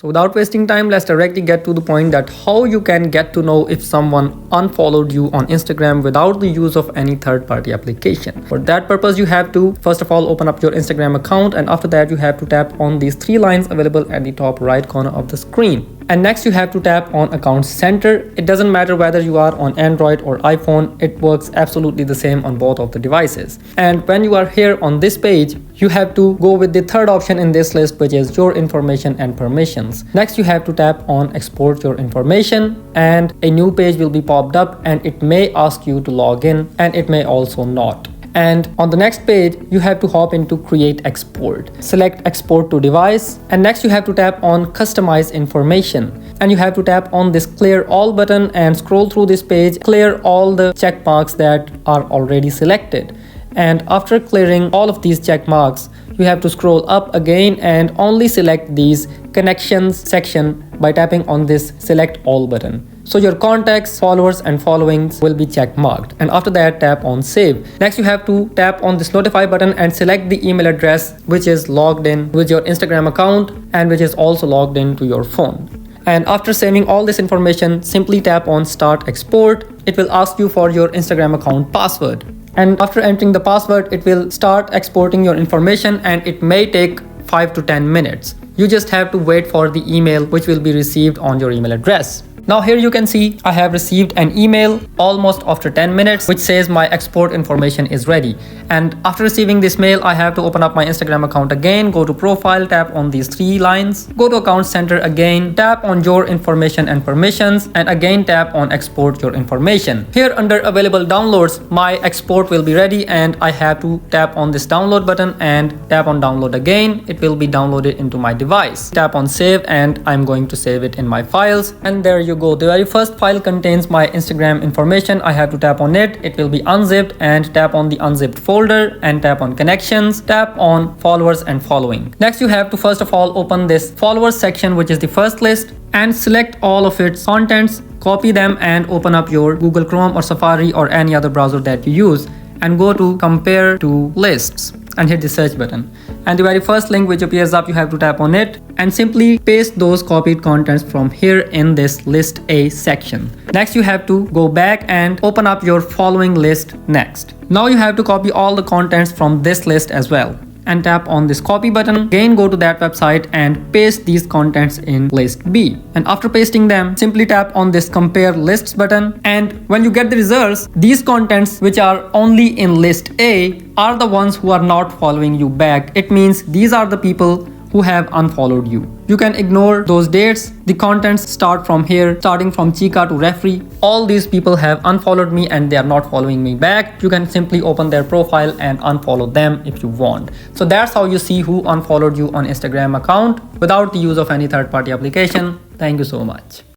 So without wasting time, let's directly get to the point that how you can get to know if someone unfollowed you on Instagram without the use of any third-party application. For that purpose, you have to first of all open up your Instagram account, and after that you have to tap on these three lines available at the top right corner of the screen. And next you have to tap on account center. It doesn't matter whether you are on Android or iPhone, it works absolutely the same on both of the devices. And when you are here on this page, you have to go with the third option in this list, which is your information and permissions. Next you have to tap on export your information, and a new page will be popped up, and it may ask you to log in and it may also not. And on the next page, you have to hop into create export. Select export to device, and next you have to tap on customize information, and you have to tap on this clear all button and scroll through this page, clear all the check marks that are already selected. And after clearing all of these check marks, you have to scroll up again and only select these connections section by tapping on this select all button. So your contacts, followers and followings will be check marked, and after that tap on save. Next you have to tap on this notify button and select the email address which is logged in with your Instagram account and which is also logged into your phone. And after saving all this information, simply tap on start export. It will ask you for your Instagram account password. And after entering the password, it will start exporting your information, and it may take 5 to 10 minutes. You just have to wait for the email which will be received on your email address. Now here you can see I have received an email almost after 10 minutes which says my export information is ready. And after receiving this mail, I have to open up my Instagram account again, go to profile, tap on these three lines, go to account center again, tap on your information and permissions, and again tap on export your information. Here under available downloads, my export will be ready, and I have to tap on this download button and tap on download again. It will be downloaded into my device. Tap on save, and I'm going to save it in my files, and there you go. The very first file contains my Instagram information. I have to tap on it. It will be unzipped, and tap on the unzipped folder and tap on connections, tap on followers and following. Next you have to first of all open this followers section, which is the first list, and select all of its contents, copy them and open up your Google Chrome or Safari or any other browser that you use, and go to compare to lists and hit the search button. And the very first link which appears up, you have to tap on it and simply paste those copied contents from here in this list A section. Next you have to go back and open up your following list next. Now you have to copy all the contents from this list as well, and tap on this copy button. Again go to that website and paste these contents in list B. And after pasting them, simply tap on this compare lists button, and when you get the results, these contents which are only in list A are the ones who are not following you back. It means these are the people who have unfollowed you. You can ignore those dates. The contents start from here, starting from Chica to referee. All these people have unfollowed me and they are not following me back. You can simply open their profile and unfollow them if you want. So that's how you see who unfollowed you on Instagram account without the use of any third-party application. Thank you so much.